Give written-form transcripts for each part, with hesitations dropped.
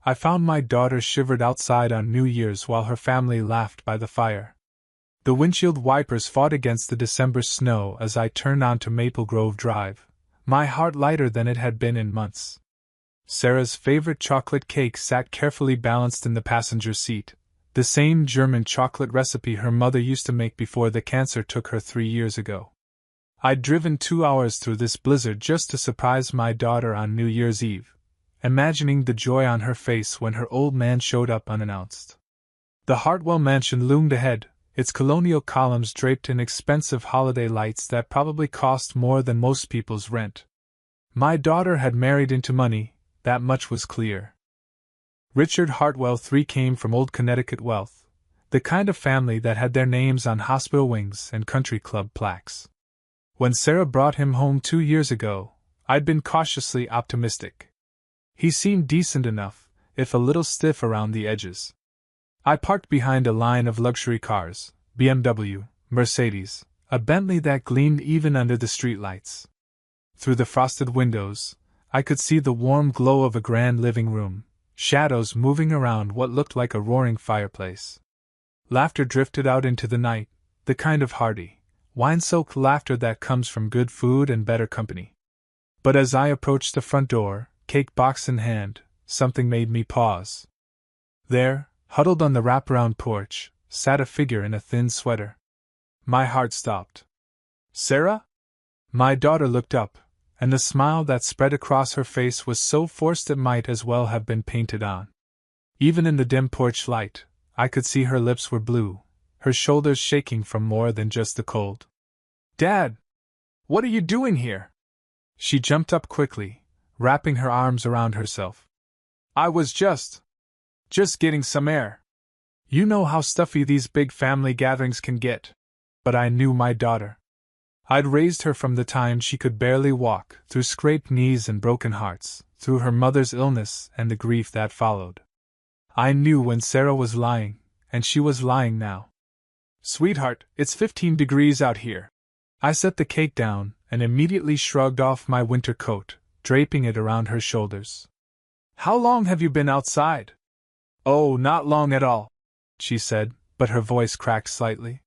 I found my daughter shivered outside on New Year's while her family laughed by the fire. The windshield wipers fought against the December snow as I turned onto Maple Grove Drive, my heart lighter than it had been in months. Sarah's favorite chocolate cake sat carefully balanced in the passenger seat, the same German chocolate recipe her mother used to make before the cancer took her 3 years ago. I'd driven 2 hours through this blizzard just to surprise my daughter on New Year's Eve, imagining the joy on her face when her old man showed up unannounced. The Hartwell mansion loomed ahead, its colonial columns draped in expensive holiday lights that probably cost more than most people's rent. My daughter had married into money, that much was clear. Richard Hartwell III came from old Connecticut wealth, the kind of family that had their names on hospital wings and country club plaques. When Sarah brought him home 2 years ago, I'd been cautiously optimistic. He seemed decent enough, if a little stiff around the edges. I parked behind a line of luxury cars, BMW, Mercedes, a Bentley that gleamed even under the streetlights. Through the frosted windows, I could see the warm glow of a grand living room, shadows moving around what looked like a roaring fireplace. Laughter drifted out into the night, the kind of hearty, wine-soaked laughter that comes from good food and better company. But as I approached the front door, cake box in hand, something made me pause. There, huddled on the wraparound porch, sat a figure in a thin sweater. My heart stopped. Sarah? My daughter looked up, and the smile that spread across her face was so forced it might as well have been painted on. Even in the dim porch light, I could see her lips were blue, her shoulders shaking from more than just the cold. Dad! What are you doing here? She jumped up quickly, wrapping her arms around herself. I was just getting some air. You know how stuffy these big family gatherings can get. But I knew my daughter. I'd raised her from the time she could barely walk, through scraped knees and broken hearts, through her mother's illness and the grief that followed. I knew when Sarah was lying, and she was lying now. Sweetheart, it's 15 degrees out here. I set the cake down and immediately shrugged off my winter coat, draping it around her shoulders. How long have you been outside? Oh, not long at all, she said, but her voice cracked slightly.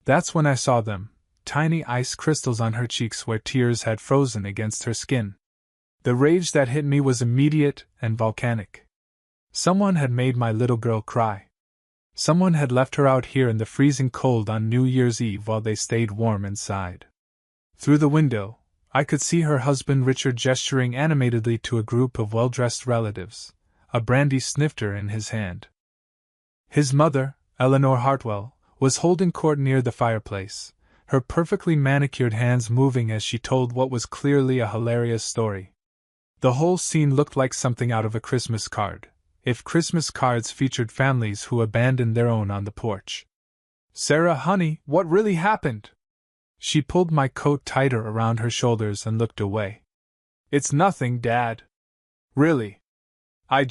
That's when I saw them, tiny ice crystals on her cheeks where tears had frozen against her skin. The rage that hit me was immediate and volcanic. Someone had made my little girl cry. Someone had left her out here in the freezing cold on New Year's Eve while they stayed warm inside. Through the window, I could see her husband Richard gesturing animatedly to a group of well-dressed relatives, a brandy snifter in his hand. His mother, Eleanor Hartwell, was holding court near the fireplace, her perfectly manicured hands moving as she told what was clearly a hilarious story. The whole scene looked like something out of a Christmas card, if Christmas cards featured families who abandoned their own on the porch. Sarah, honey, what really happened? She pulled my coat tighter around her shoulders and looked away. It's nothing, Dad. Really. I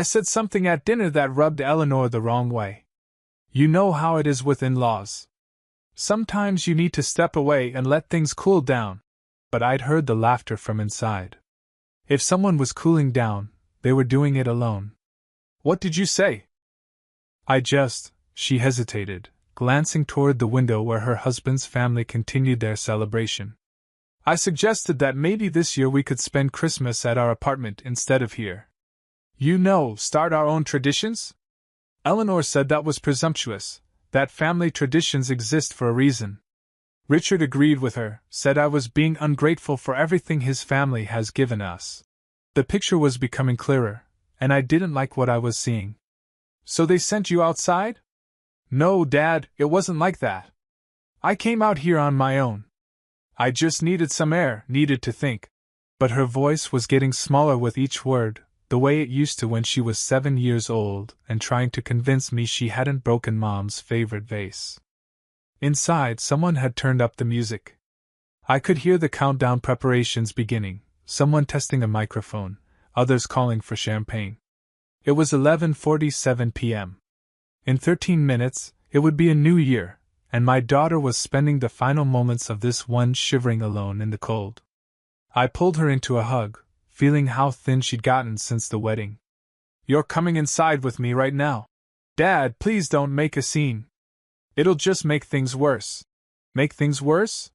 said something at dinner that rubbed Eleanor the wrong way. You know how it is with in-laws. Sometimes you need to step away and let things cool down. But I'd heard the laughter from inside. If someone was cooling down, they were doing it alone. What did you say? She hesitated, glancing toward the window where her husband's family continued their celebration. I suggested that maybe this year we could spend Christmas at our apartment instead of here. You know, start our own traditions? Eleanor said that was presumptuous, that family traditions exist for a reason. Richard agreed with her, said I was being ungrateful for everything his family has given us. The picture was becoming clearer, and I didn't like what I was seeing. So they sent you outside? No, Dad, it wasn't like that. I came out here on my own. I just needed some air, needed to think. But her voice was getting smaller with each word, the way it used to when she was 7 years old and trying to convince me she hadn't broken Mom's favorite vase. Inside, someone had turned up the music. I could hear the countdown preparations beginning, someone testing a microphone, others calling for champagne. It was 11:47 p.m. In 13 minutes, it would be a new year, and my daughter was spending the final moments of this one shivering alone in the cold. I pulled her into a hug, feeling how thin she'd gotten since the wedding. You're coming inside with me right now. Dad, please don't make a scene. It'll just make things worse. Make things worse?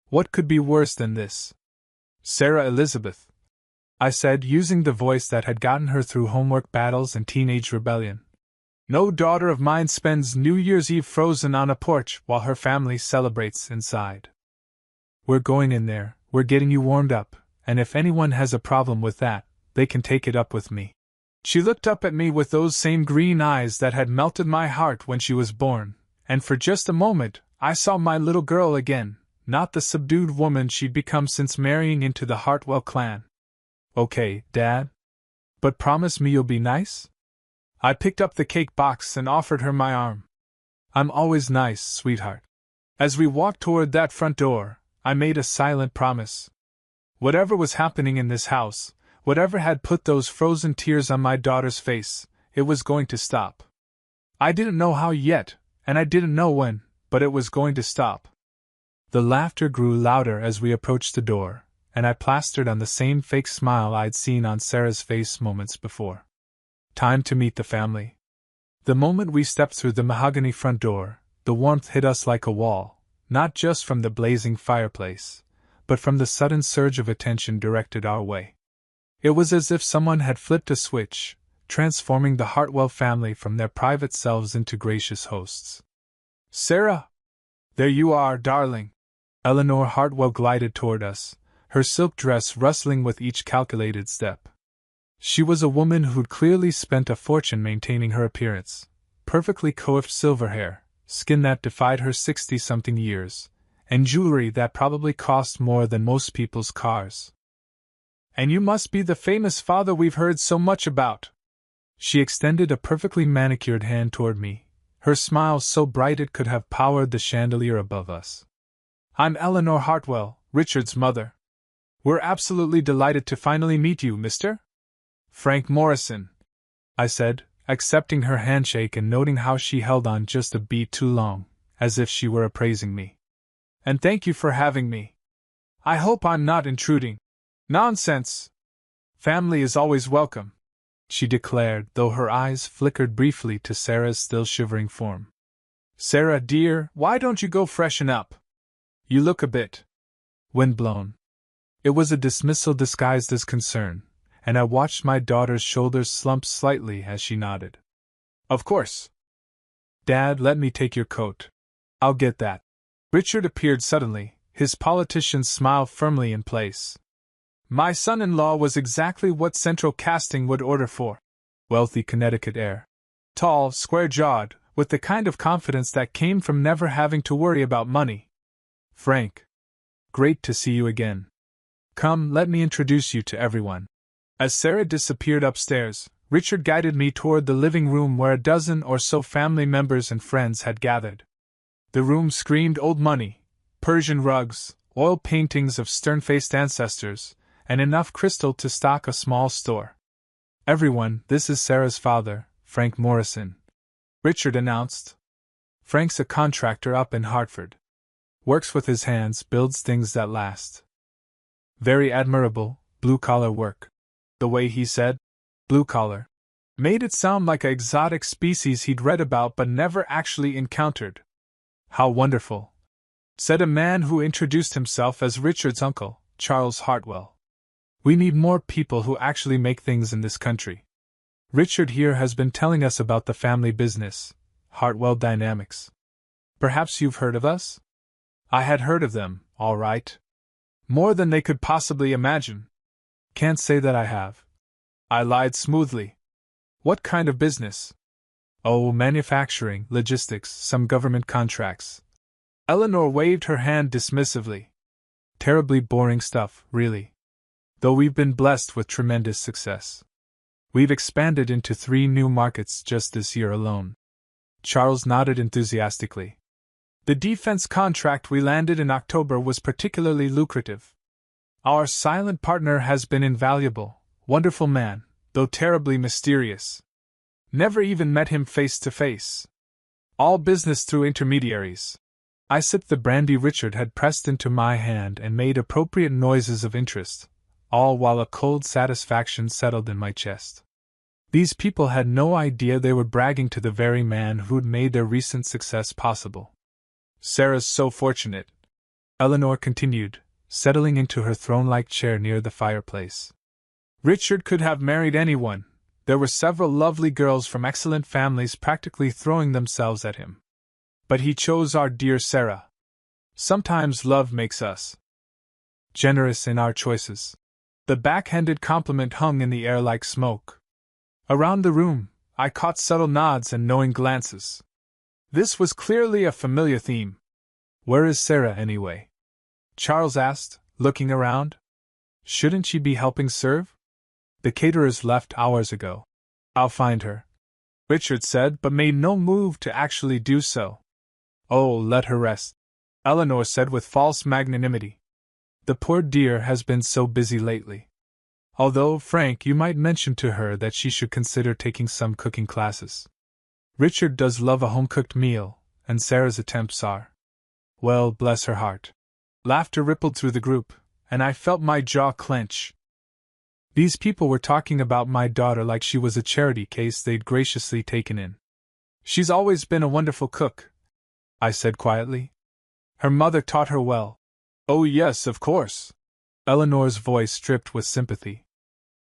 What could be worse than this? Sarah Elizabeth, I said, using the voice that had gotten her through homework battles and teenage rebellion. No daughter of mine spends New Year's Eve frozen on a porch while her family celebrates inside. We're going in there, we're getting you warmed up, and if anyone has a problem with that, they can take it up with me. She looked up at me with those same green eyes that had melted my heart when she was born, and for just a moment, I saw my little girl again, not the subdued woman she'd become since marrying into the Hartwell clan. Okay, Dad? But promise me you'll be nice? I picked up the cake box and offered her my arm. I'm always nice, sweetheart. As we walked toward that front door, I made a silent promise. Whatever was happening in this house, whatever had put those frozen tears on my daughter's face, it was going to stop. I didn't know how yet, and I didn't know when, but it was going to stop. The laughter grew louder as we approached the door, and I plastered on the same fake smile I'd seen on Sarah's face moments before. Time to meet the family. The moment we stepped through the mahogany front door, the warmth hit us like a wall, not just from the blazing fireplace, but from the sudden surge of attention directed our way. It was as if someone had flipped a switch, transforming the Hartwell family from their private selves into gracious hosts. Sarah! There you are, darling! Eleanor Hartwell glided toward us, her silk dress rustling with each calculated step. She was a woman who'd clearly spent a fortune maintaining her appearance, perfectly coiffed silver hair, skin that defied her 60-something years, and jewelry that probably cost more than most people's cars. And you must be the famous father we've heard so much about. She extended a perfectly manicured hand toward me, her smile so bright it could have powered the chandelier above us. I'm Eleanor Hartwell, Richard's mother. We're absolutely delighted to finally meet you, Mr. Frank Morrison, I said, accepting her handshake and noting how she held on just a beat too long, as if she were appraising me. And thank you for having me. I hope I'm not intruding. Nonsense! Family is always welcome, she declared, though her eyes flickered briefly to Sarah's still shivering form. Sarah, dear, why don't you go freshen up? You look a bit windblown. It was a dismissal disguised as concern, and I watched my daughter's shoulders slump slightly as she nodded. Of course. Dad, let me take your coat. I'll get that. Richard appeared suddenly, his politician's smile firmly in place. My son-in-law was exactly what Central Casting would order for. Wealthy Connecticut air. Tall, square-jawed, with the kind of confidence that came from never having to worry about money. Frank. Great to see you again. Come, let me introduce you to everyone. As Sarah disappeared upstairs, Richard guided me toward the living room where a dozen or so family members and friends had gathered. The room screamed old money, Persian rugs, oil paintings of stern-faced ancestors, and enough crystal to stock a small store. Everyone, this is Sarah's father, Frank Morrison, Richard announced. Frank's a contractor up in Hartford. Works with his hands, builds things that last. Very admirable, blue-collar work. The way he said, blue-collar, made it sound like an exotic species he'd read about but never actually encountered. How wonderful, said a man who introduced himself as Richard's uncle, Charles Hartwell. We need more people who actually make things in this country. Richard here has been telling us about the family business, Hartwell Dynamics. Perhaps you've heard of us? I had heard of them, all right. More than they could possibly imagine. Can't say that I have. I lied smoothly. What kind of business? Oh, manufacturing, logistics, some government contracts. Eleanor waved her hand dismissively. Terribly boring stuff, really. Though we've been blessed with tremendous success. We've expanded into 3 new markets just this year alone. Charles nodded enthusiastically. The defense contract we landed in October was particularly lucrative. Our silent partner has been invaluable, wonderful man, though terribly mysterious. Never even met him face to face. All business through intermediaries. I sipped the brandy Richard had pressed into my hand and made appropriate noises of interest, all while a cold satisfaction settled in my chest. These people had no idea they were bragging to the very man who'd made their recent success possible. Sarah's so fortunate, Eleanor continued, settling into her throne-like chair near the fireplace. Richard could have married anyone. There were several lovely girls from excellent families practically throwing themselves at him. But he chose our dear Sarah. Sometimes love makes us generous in our choices. The backhanded compliment hung in the air like smoke. Around the room, I caught subtle nods and knowing glances. This was clearly a familiar theme. Where is Sarah, anyway? Charles asked, looking around. Shouldn't she be helping serve? The caterers left hours ago. I'll find her, Richard said, but made no move to actually do so. Oh, let her rest, Eleanor said with false magnanimity. The poor dear has been so busy lately. Although, Frank, you might mention to her that she should consider taking some cooking classes. Richard does love a home-cooked meal, and Sarah's attempts are. Well, bless her heart. Laughter rippled through the group, and I felt my jaw clench. These people were talking about my daughter like she was a charity case they'd graciously taken in. She's always been a wonderful cook, I said quietly. Her mother taught her well. Oh yes, of course. Eleanor's voice dripped with sympathy.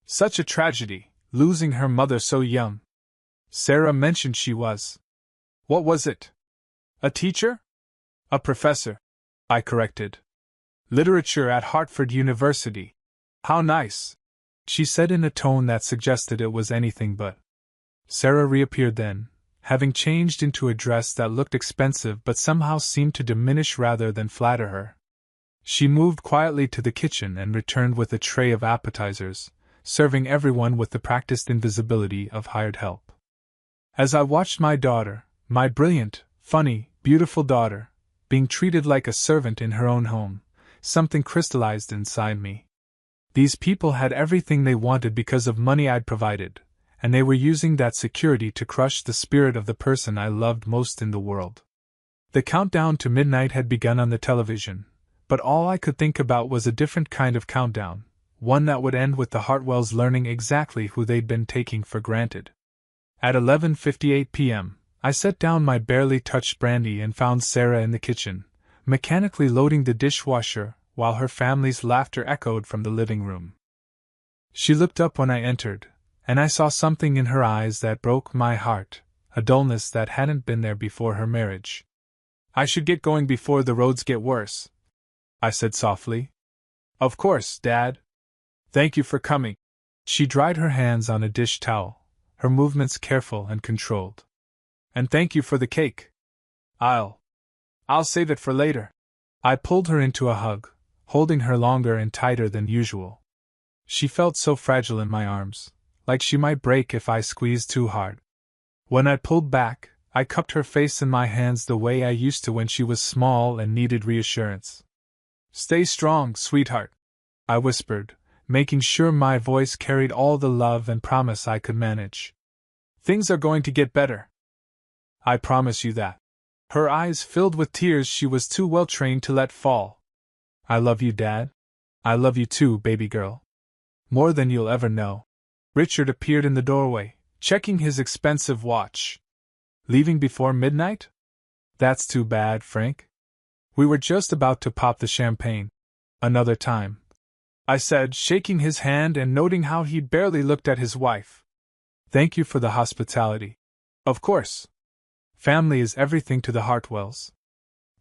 Such a tragedy, losing her mother so young. Sarah mentioned she was. What was it? A teacher? A professor, I corrected. Literature at Hartford University. How nice, she said in a tone that suggested it was anything but. Sarah reappeared then, having changed into a dress that looked expensive but somehow seemed to diminish rather than flatter her. She moved quietly to the kitchen and returned with a tray of appetizers, serving everyone with the practiced invisibility of hired help. As I watched my daughter, my brilliant, funny, beautiful daughter, being treated like a servant in her own home, something crystallized inside me. These people had everything they wanted because of money I'd provided, and they were using that security to crush the spirit of the person I loved most in the world. The countdown to midnight had begun on the television, but all I could think about was a different kind of countdown, one that would end with the Hartwells learning exactly who they'd been taking for granted. At 11:58 p.m., I set down my barely touched brandy and found Sarah in the kitchen, mechanically loading the dishwasher while her family's laughter echoed from the living room. She looked up when I entered, and I saw something in her eyes that broke my heart, a dullness that hadn't been there before her marriage. I should get going before the roads get worse, I said softly. Of course, Dad. Thank you for coming. She dried her hands on a dish towel, her movements careful and controlled. And thank you for the cake. I'll save it for later. I pulled her into a hug, holding her longer and tighter than usual. She felt so fragile in my arms, like she might break if I squeezed too hard. When I pulled back, I cupped her face in my hands the way I used to when she was small and needed reassurance. Stay strong, sweetheart, I whispered, making sure my voice carried all the love and promise I could manage. Things are going to get better. I promise you that. Her eyes filled with tears she was too well trained to let fall. I love you, Dad. I love you too, baby girl. More than you'll ever know. Richard appeared in the doorway, checking his expensive watch. Leaving before midnight? That's too bad, Frank. We were just about to pop the champagne. Another time, I said, shaking his hand and noting how he barely looked at his wife. Thank you for the hospitality. Of course. Family is everything to the Hartwells.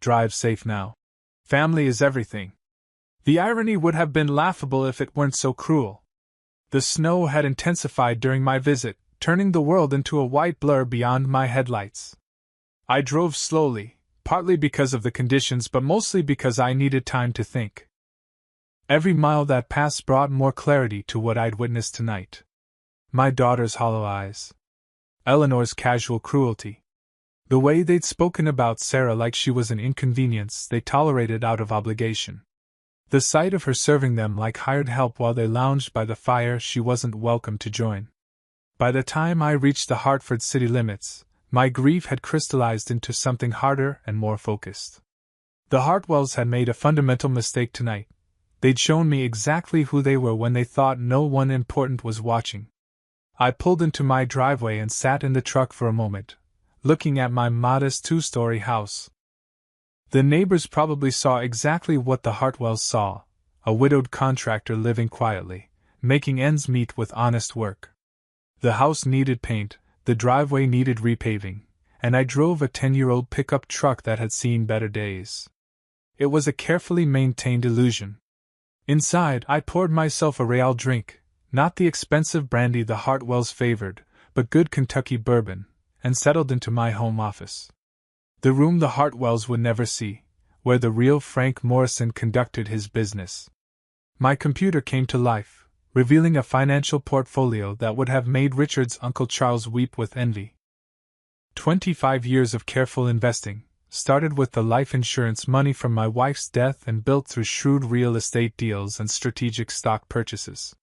Drive safe now. Family is everything. The irony would have been laughable if it weren't so cruel. The snow had intensified during my visit, turning the world into a white blur beyond my headlights. I drove slowly, partly because of the conditions but mostly because I needed time to think. Every mile that passed brought more clarity to what I'd witnessed tonight. My daughter's hollow eyes. Eleanor's casual cruelty. The way they'd spoken about Sarah like she was an inconvenience they tolerated out of obligation. The sight of her serving them like hired help while they lounged by the fire she wasn't welcome to join. By the time I reached the Hartford city limits, my grief had crystallized into something harder and more focused. The Hartwells had made a fundamental mistake tonight. They'd shown me exactly who they were when they thought no one important was watching. I pulled into my driveway and sat in the truck for a moment, looking at my modest two-story house. The neighbors probably saw exactly what the Hartwells saw: a widowed contractor living quietly, making ends meet with honest work. The house needed paint, the driveway needed repaving, and I drove a 10-year-old pickup truck that had seen better days. It was a carefully maintained illusion. Inside, I poured myself a real drink, not the expensive brandy the Hartwells favored, but good Kentucky bourbon, and settled into my home office. The room the Hartwells would never see, where the real Frank Morrison conducted his business. My computer came to life, revealing a financial portfolio that would have made Richard's Uncle Charles weep with envy. 25 years of careful investing, started with the life insurance money from my wife's death and built through shrewd real estate deals and strategic stock purchases.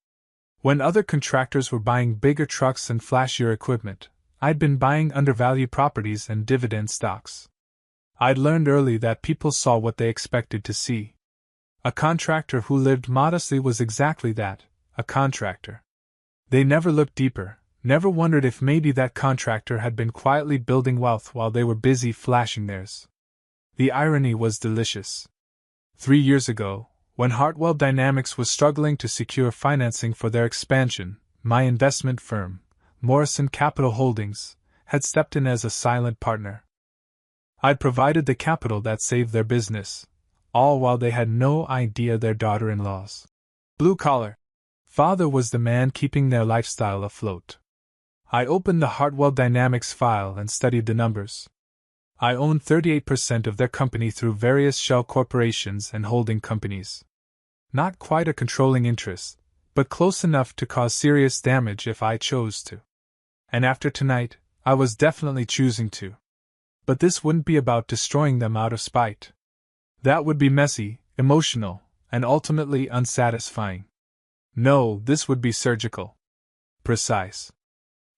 When other contractors were buying bigger trucks and flashier equipment, I'd been buying undervalued properties and dividend stocks. I'd learned early that people saw what they expected to see. A contractor who lived modestly was exactly that, a contractor. They never looked deeper, never wondered if maybe that contractor had been quietly building wealth while they were busy flashing theirs. The irony was delicious. 3 years ago, when Hartwell Dynamics was struggling to secure financing for their expansion, my investment firm, Morrison Capital Holdings, had stepped in as a silent partner. I'd provided the capital that saved their business, all while they had no idea their daughter-in-law's blue-collar father was the man keeping their lifestyle afloat. I opened the Hartwell Dynamics file and studied the numbers. I owned 38% of their company through various shell corporations and holding companies. Not quite a controlling interest, but close enough to cause serious damage if I chose to. And after tonight, I was definitely choosing to. But this wouldn't be about destroying them out of spite. That would be messy, emotional, and ultimately unsatisfying. No, this would be surgical. Precise.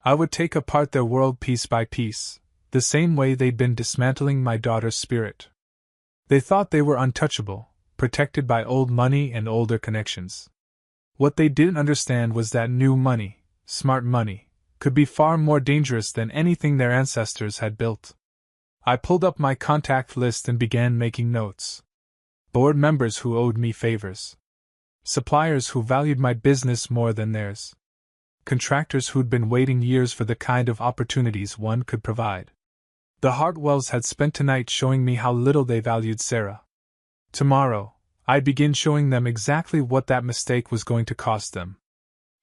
I would take apart their world piece by piece, the same way they'd been dismantling my daughter's spirit. They thought they were untouchable, protected by old money and older connections. What they didn't understand was that new money, smart money, could be far more dangerous than anything their ancestors had built. I pulled up my contact list and began making notes. Board members who owed me favors. Suppliers who valued my business more than theirs. Contractors who'd been waiting years for the kind of opportunities one could provide. The Hartwells had spent tonight showing me how little they valued Sarah. Tomorrow, I'd begin showing them exactly what that mistake was going to cost them.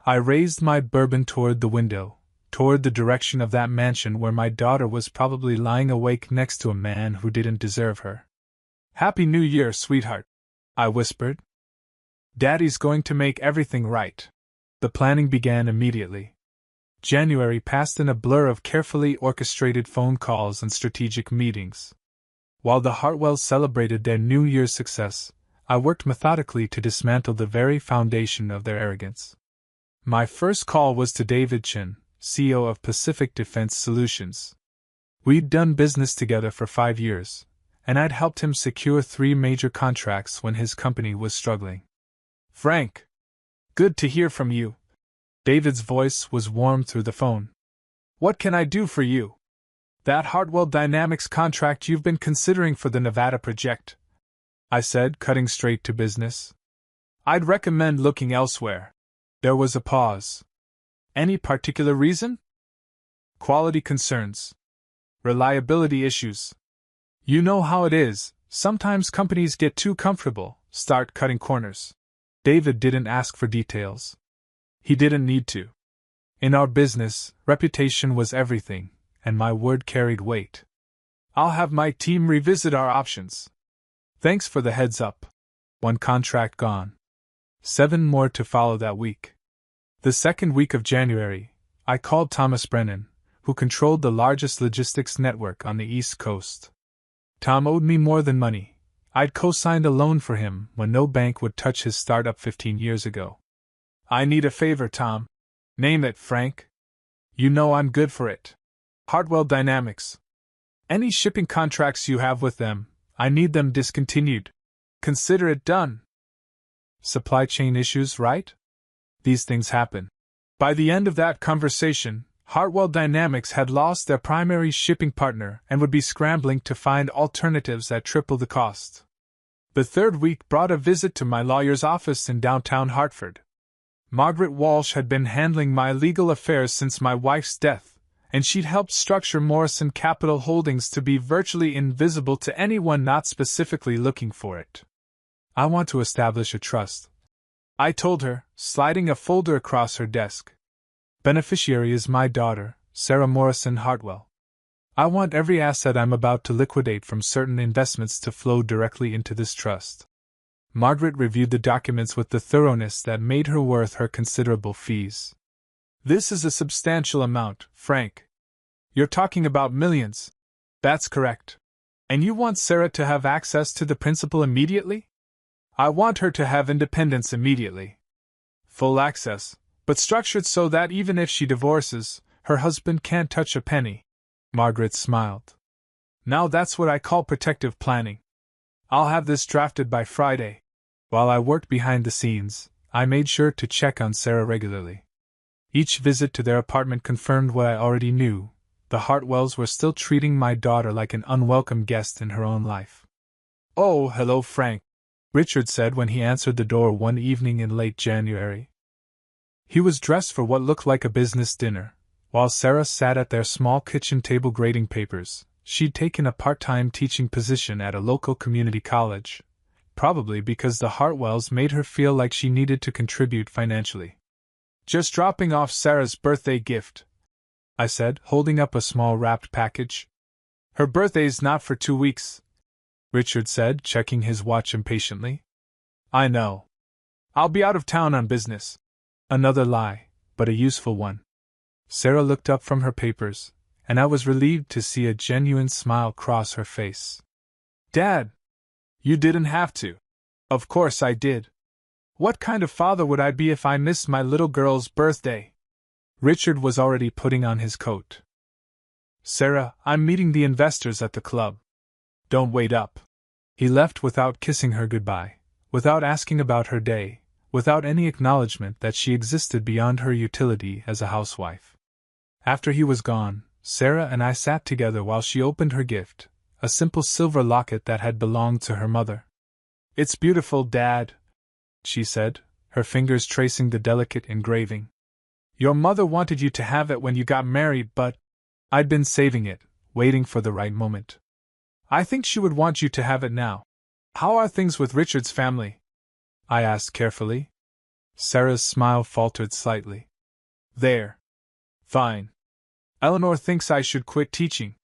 I raised my bourbon toward the window, toward the direction of that mansion where my daughter was probably lying awake next to a man who didn't deserve her. "Happy New Year, sweetheart," I whispered. "Daddy's going to make everything right." The planning began immediately. January passed in a blur of carefully orchestrated phone calls and strategic meetings. While the Hartwells celebrated their New Year's success, I worked methodically to dismantle the very foundation of their arrogance. My first call was to David Chin, CEO of Pacific Defense Solutions. We'd done business together for 5 years, and I'd helped him secure 3 major contracts when his company was struggling. "Frank, good to hear from you." David's voice was warm through the phone. "What can I do for you?" "That Hartwell Dynamics contract you've been considering for the Nevada project," I said, cutting straight to business. "I'd recommend looking elsewhere." There was a pause. "Any particular reason?" "Quality concerns. Reliability issues. You know how it is, sometimes companies get too comfortable, start cutting corners." David didn't ask for details. He didn't need to. In our business, reputation was everything, and my word carried weight. "I'll have my team revisit our options." "Thanks for the heads up." 1 contract gone. 7 more to follow that week. The second week of January, I called Thomas Brennan, who controlled the largest logistics network on the East Coast. Tom owed me more than money. I'd co-signed a loan for him when no bank would touch his startup 15 years ago. "I need a favor, Tom." "Name it, Frank." "You know I'm good for it." "Hartwell Dynamics. Any shipping contracts you have with them, I need them discontinued." "Consider it done." "Supply chain issues, right?" "These things happen." By the end of that conversation, Hartwell Dynamics had lost their primary shipping partner and would be scrambling to find alternatives at triple the cost. The third week brought a visit to my lawyer's office in downtown Hartford. Margaret Walsh had been handling my legal affairs since my wife's death, and she'd helped structure Morrison Capital Holdings to be virtually invisible to anyone not specifically looking for it. "I want to establish a trust," I told her, sliding a folder across her desk. "Beneficiary is my daughter, Sarah Morrison Hartwell. I want every asset I'm about to liquidate from certain investments to flow directly into this trust." Margaret reviewed the documents with the thoroughness that made her worth her considerable fees. "This is a substantial amount, Frank. You're talking about millions." "That's correct. And you want Sarah to have access to the principal immediately?" "I want her to have independence immediately. Full access, but structured so that even if she divorces, her husband can't touch a penny." Margaret smiled. "Now that's what I call protective planning. I'll have this drafted by Friday." While I worked behind the scenes, I made sure to check on Sarah regularly. Each visit to their apartment confirmed what I already knew: the Hartwells were still treating my daughter like an unwelcome guest in her own life. "Oh, hello, Frank," Richard said when he answered the door one evening in late January. He was dressed for what looked like a business dinner, while Sarah sat at their small kitchen table grading papers. She'd taken a part-time teaching position at a local community college, probably because the Hartwells made her feel like she needed to contribute financially. "Just dropping off Sarah's birthday gift," I said, holding up a small wrapped package. "Her birthday's not for 2 weeks," Richard said, checking his watch impatiently. "I know. I'll be out of town on business." Another lie, but a useful one. Sarah looked up from her papers, and I was relieved to see a genuine smile cross her face. "Dad! You didn't have to." "Of course I did. What kind of father would I be if I missed my little girl's birthday?" Richard was already putting on his coat. "Sarah, I'm meeting the investors at the club. Don't wait up." He left without kissing her goodbye, without asking about her day, without any acknowledgement that she existed beyond her utility as a housewife. After he was gone, Sarah and I sat together while she opened her gift, a simple silver locket that had belonged to her mother. "It's beautiful, Dad," she said, her fingers tracing the delicate engraving. "Your mother wanted you to have it when you got married, but I'd been saving it, waiting for the right moment. I think she would want you to have it now. How are things with Richard's family?" I asked carefully. Sarah's smile faltered slightly. "They're fine. Eleanor thinks I should quit teaching.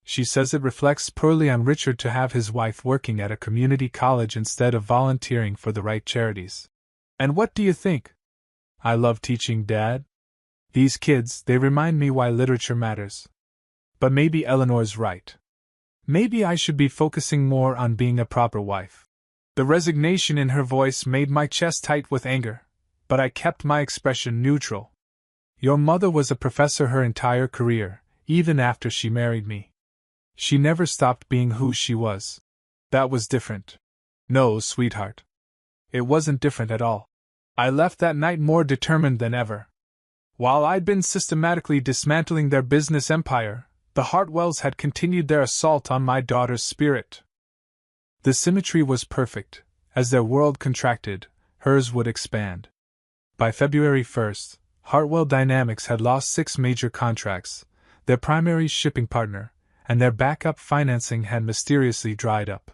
She says it reflects poorly on Richard to have his wife working at a community college instead of volunteering for the right charities. And what do you think? I love teaching, Dad. These kids, they remind me why literature matters. But maybe Eleanor's right. Maybe I should be focusing more on being a proper wife." The resignation in her voice made my chest tight with anger, but I kept my expression neutral. "Your mother was a professor her entire career, even after she married me. She never stopped being who she was. That was different." "No, sweetheart. It wasn't different at all. I left that night more determined than ever. While I'd been systematically dismantling their business empire, the Hartwells had continued their assault on my daughter's spirit. The symmetry was perfect. As their world contracted, hers would expand. By February 1st, Hartwell Dynamics had lost 6 major contracts, their primary shipping partner, and their backup financing had mysteriously dried up.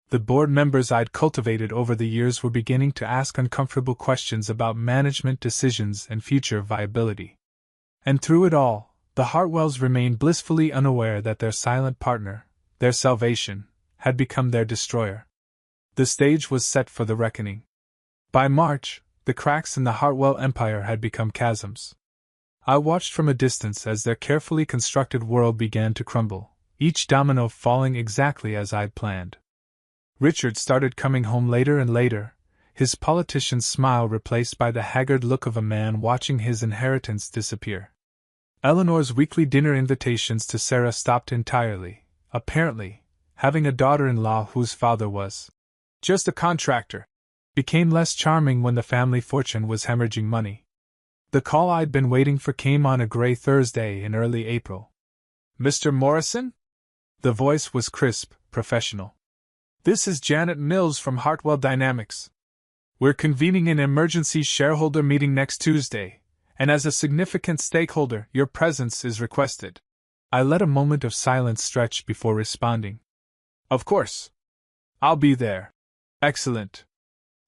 The board members I'd cultivated over the years were beginning to ask uncomfortable questions about management decisions and future viability. And through it all, the Hartwells remained blissfully unaware that their silent partner, their salvation, had become their destroyer. The stage was set for the reckoning. By March, the cracks in the Hartwell empire had become chasms. I watched from a distance as their carefully constructed world began to crumble, each domino falling exactly as I'd planned. Richard started coming home later and later, his politician's smile replaced by the haggard look of a man watching his inheritance disappear. Eleanor's weekly dinner invitations to Sarah stopped entirely, apparently. Having a daughter-in-law whose father was just a contractor became less charming when the family fortune was hemorrhaging money. The call I'd been waiting for came on a gray Thursday in early April. "Mr. Morrison?" The voice was crisp, professional. "This is Janet Mills from Hartwell Dynamics. We're convening an emergency shareholder meeting next Tuesday, and as a significant stakeholder, your presence is requested." I let a moment of silence stretch before responding. "Of course. I'll be there." "Excellent.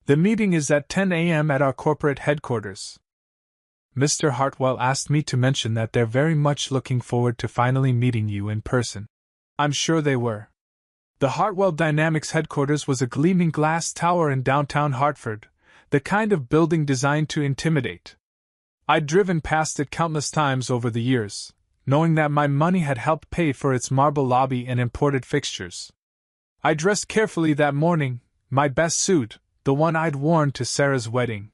The meeting is at 10 a.m. at our corporate headquarters. Mr. Hartwell asked me to mention that they're very much looking forward to finally meeting you in person." I'm sure they were. The Hartwell Dynamics headquarters was a gleaming glass tower in downtown Hartford, the kind of building designed to intimidate. I'd driven past it countless times over the years, knowing that my money had helped pay for its marble lobby and imported fixtures. I dressed carefully that morning, my best suit, the one I'd worn to Sarah's wedding.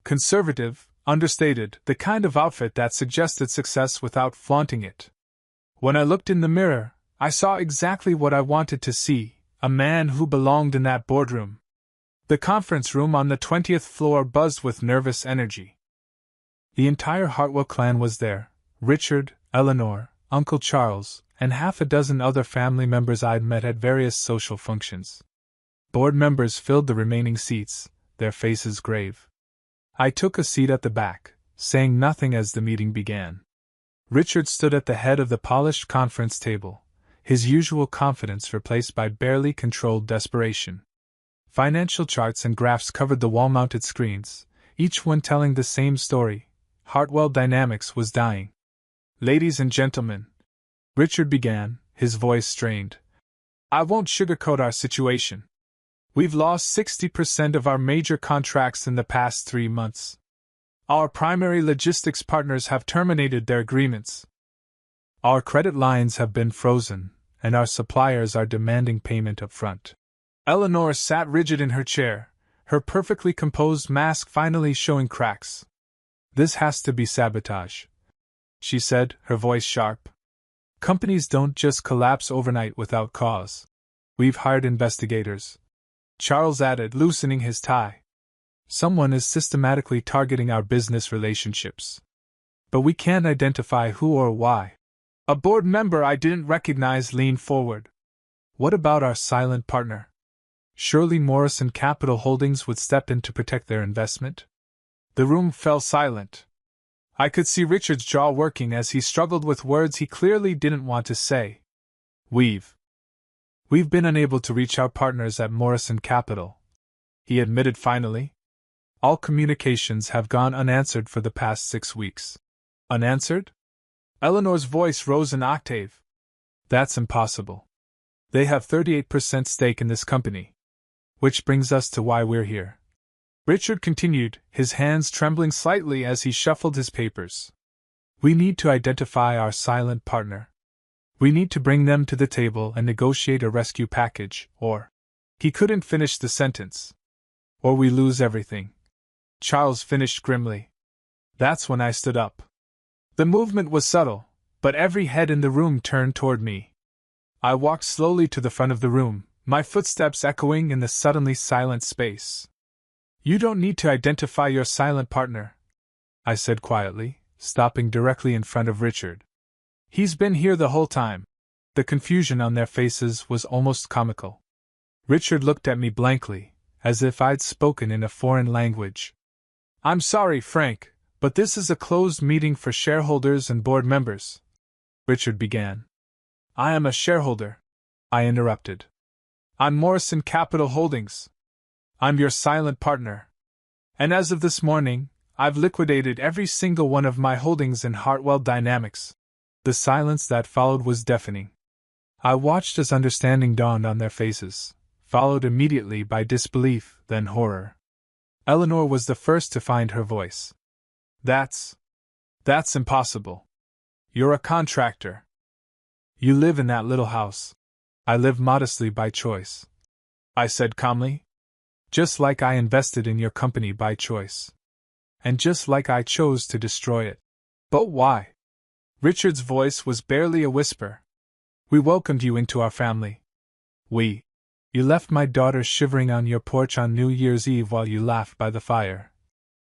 Conservative, understated, the kind of outfit that suggested success without flaunting it. When I looked in the mirror, I saw exactly what I wanted to see, a man who belonged in that boardroom. The conference room on the 20th floor buzzed with nervous energy. The entire Hartwell clan was there: Richard, Eleanor, Uncle Charles, and half a dozen other family members I'd met at various social functions. Board members filled the remaining seats, their faces grave. I took a seat at the back, saying nothing as the meeting began. Richard stood at the head of the polished conference table, his usual confidence replaced by barely controlled desperation. Financial charts and graphs covered the wall-mounted screens, each one telling the same story: Hartwell Dynamics was dying. "Ladies and gentlemen," Richard began, his voice strained, "I won't sugarcoat our situation. We've lost 60% of our major contracts in the past 3 months. Our primary logistics partners have terminated their agreements. Our credit lines have been frozen, and our suppliers are demanding payment up front." Eleanor sat rigid in her chair, her perfectly composed mask finally showing cracks. "This has to be sabotage," she said, her voice sharp. "Companies don't just collapse overnight without cause. We've hired investigators," Charles added, loosening his tie. "Someone is systematically targeting our business relationships. But we can't identify who or why." A board member I didn't recognize leaned forward. "What about our silent partner? Surely Morrison Capital Holdings would step in to protect their investment?" The room fell silent. I could see Richard's jaw working as he struggled with words he clearly didn't want to say. We've been unable to reach our partners at Morrison Capital," he admitted finally. "All communications have gone unanswered for the past 6 weeks." "Unanswered?" Eleanor's voice rose an octave. "That's impossible. They have 38% stake in this company. Which brings us to why we're here," Richard continued, his hands trembling slightly as he shuffled his papers. "We need to identify our silent partner. We need to bring them to the table and negotiate a rescue package, or—" He couldn't finish the sentence. "Or we lose everything," Charles finished grimly. That's when I stood up. The movement was subtle, but every head in the room turned toward me. I walked slowly to the front of the room, my footsteps echoing in the suddenly silent space. "You don't need to identify your silent partner," I said quietly, stopping directly in front of Richard. "He's been here the whole time." The confusion on their faces was almost comical. Richard looked at me blankly, as if I'd spoken in a foreign language. "I'm sorry, Frank, but this is a closed meeting for shareholders and board members," Richard began. "I am a shareholder," I interrupted. "I'm Morrison Capital Holdings. I'm your silent partner. And as of this morning, I've liquidated every single one of my holdings in Hartwell Dynamics." The silence that followed was deafening. I watched as understanding dawned on their faces, followed immediately by disbelief, then horror. Eleanor was the first to find her voice. That's impossible. You're a contractor. You live in that little house." "I live modestly by choice," I said calmly. "Just like I invested in your company by choice. And just like I chose to destroy it." "But why?" Richard's voice was barely a whisper. "We welcomed you into our family. You left my daughter shivering on your porch on New Year's Eve while you laughed by the fire.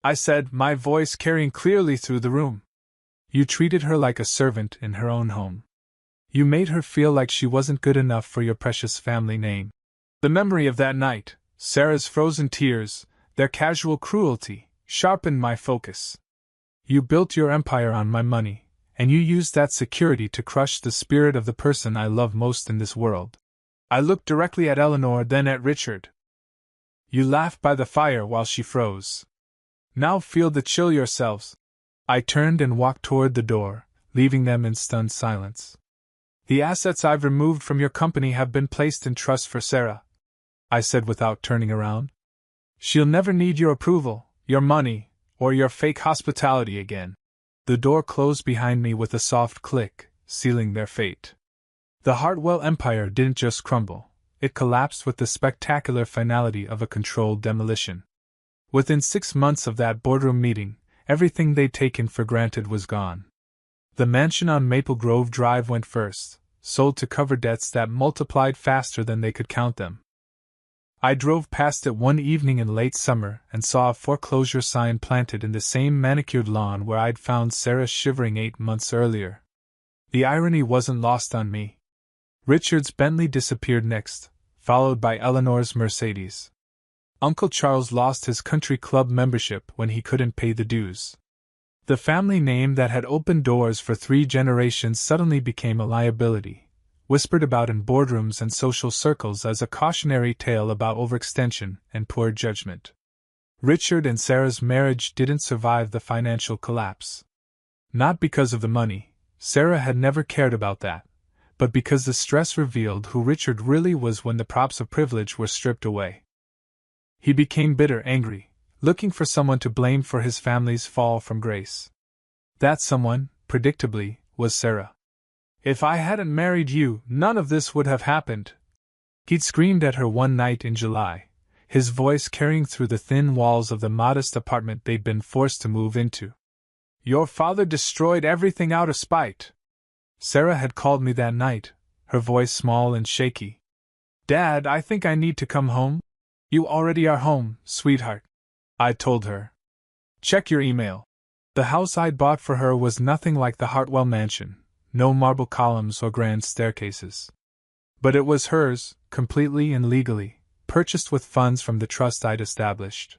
I said, my voice carrying clearly through the room. You treated her like a servant in her own home. You made her feel like she wasn't good enough for your precious family name. The memory of that night, Sarah's frozen tears, their casual cruelty, sharpened my focus. You built your empire on my money, and you used that security to crush the spirit of the person I love most in this world. I looked directly at Eleanor, then at Richard. You laughed by the fire while she froze. Now feel the chill yourselves. I turned and walked toward the door, leaving them in stunned silence. The assets I've removed from your company have been placed in trust for Sarah, I said without turning around. She'll never need your approval, your money, or your fake hospitality again. The door closed behind me with a soft click, sealing their fate. The Hartwell empire didn't just crumble, it collapsed with the spectacular finality of a controlled demolition. Within 6 months of that boardroom meeting, everything they'd taken for granted was gone. The mansion on Maple Grove Drive went first, sold to cover debts that multiplied faster than they could count them. I drove past it one evening in late summer and saw a foreclosure sign planted in the same manicured lawn where I'd found Sarah shivering 8 months earlier. The irony wasn't lost on me. Richard's Bentley disappeared next, followed by Eleanor's Mercedes. Uncle Charles lost his country club membership when he couldn't pay the dues. The family name that had opened doors for 3 generations suddenly became a liability, whispered about in boardrooms and social circles as a cautionary tale about overextension and poor judgment. Richard and Sarah's marriage didn't survive the financial collapse. Not because of the money, Sarah had never cared about that, but because the stress revealed who Richard really was when the props of privilege were stripped away. He became bitter, angry, looking for someone to blame for his family's fall from grace. That someone, predictably, was Sarah. If I hadn't married you, none of this would have happened. He'd screamed at her one night in July, his voice carrying through the thin walls of the modest apartment they'd been forced to move into. Your father destroyed everything out of spite. Sarah had called me that night, her voice small and shaky. Dad, I think I need to come home. You already are home, sweetheart, I told her. Check your email. The house I'd bought for her was nothing like the Hartwell mansion, no marble columns or grand staircases. But it was hers, completely and legally, purchased with funds from the trust I'd established.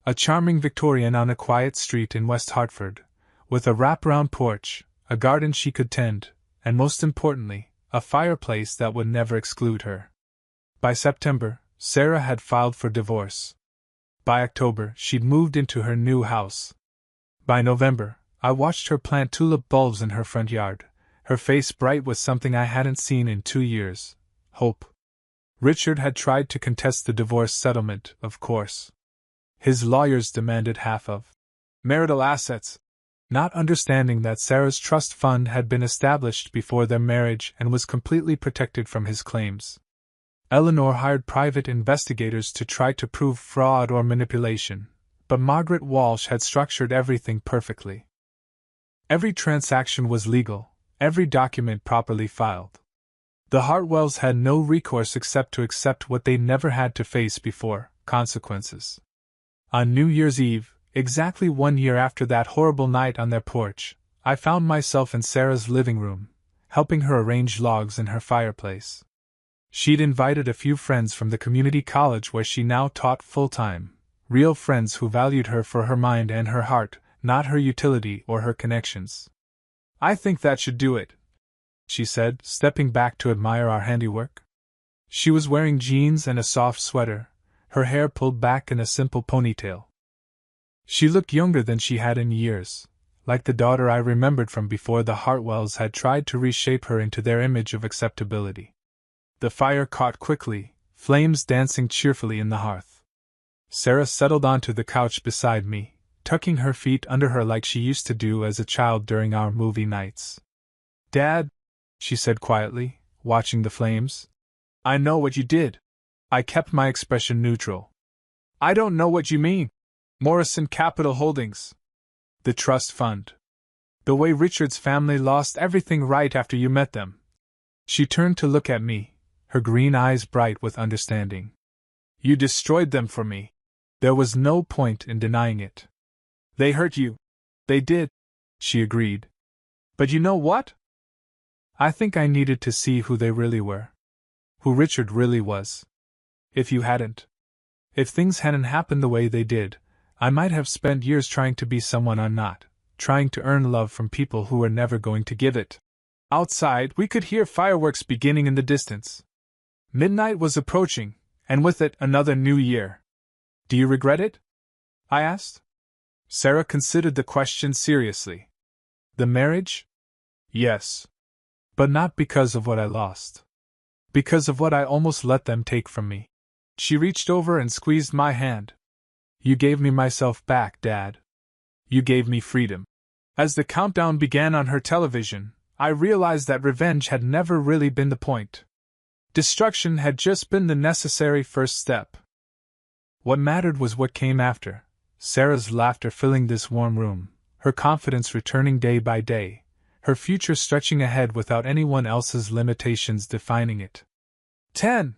A charming Victorian on a quiet street in West Hartford, with a wraparound porch, a garden she could tend, and most importantly, a fireplace that would never exclude her. By September, Sarah had filed for divorce. By October, she'd moved into her new house. By November, I watched her plant tulip bulbs in her front yard, her face bright with something I hadn't seen in 2 years: hope. Richard had tried to contest the divorce settlement, of course. His lawyers demanded half of marital assets, not understanding that Sarah's trust fund had been established before their marriage and was completely protected from his claims. Eleanor hired private investigators to try to prove fraud or manipulation, but Margaret Walsh had structured everything perfectly. Every transaction was legal, every document properly filed. The Hartwells had no recourse except to accept what they never had to face before: consequences. On New Year's Eve, exactly 1 year after that horrible night on their porch, I found myself in Sarah's living room, helping her arrange logs in her fireplace. She'd invited a few friends from the community college where she now taught full-time, real friends who valued her for her mind and her heart, not her utility or her connections. I think that should do it, she said, stepping back to admire our handiwork. She was wearing jeans and a soft sweater, her hair pulled back in a simple ponytail. She looked younger than she had in years, like the daughter I remembered from before the Hartwells had tried to reshape her into their image of acceptability. The fire caught quickly, flames dancing cheerfully in the hearth. Sarah settled onto the couch beside me, tucking her feet under her like she used to do as a child during our movie nights. Dad, she said quietly, watching the flames, I know what you did. I kept my expression neutral. I don't know what you mean. Morrison Capital Holdings. The trust fund. The way Richard's family lost everything right after you met them. She turned to look at me, her green eyes bright with understanding. You destroyed them for me. There was no point in denying it. They hurt you. They did, she agreed. But you know what? I think I needed to see who they really were. Who Richard really was. If things hadn't happened the way they did, I might have spent years trying to be someone I'm not, trying to earn love from people who were never going to give it. Outside, we could hear fireworks beginning in the distance. Midnight was approaching, and with it, another new year. Do you regret it? I asked. Sarah considered the question seriously. The marriage? Yes. But not because of what I lost. Because of what I almost let them take from me. She reached over and squeezed my hand. You gave me myself back, Dad. You gave me freedom. As the countdown began on her television, I realized that revenge had never really been the point. Destruction had just been the necessary first step. What mattered was what came after. Sarah's laughter filling this warm room, her confidence returning day by day, her future stretching ahead without anyone else's limitations defining it. 10,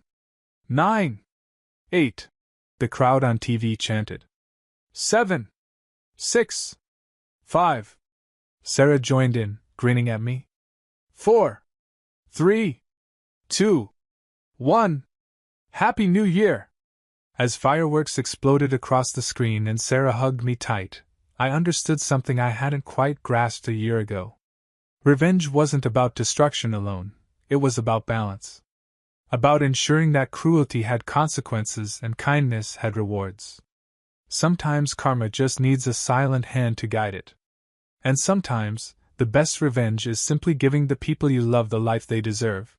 9, 8, the crowd on TV chanted. 7, 6, 5. Sarah joined in, grinning at me. 4, 3, 2, 1. Happy New Year! As fireworks exploded across the screen and Sarah hugged me tight, I understood something I hadn't quite grasped a year ago. Revenge wasn't about destruction alone, it was about balance. About ensuring that cruelty had consequences and kindness had rewards. Sometimes karma just needs a silent hand to guide it. And sometimes, the best revenge is simply giving the people you love the life they deserve.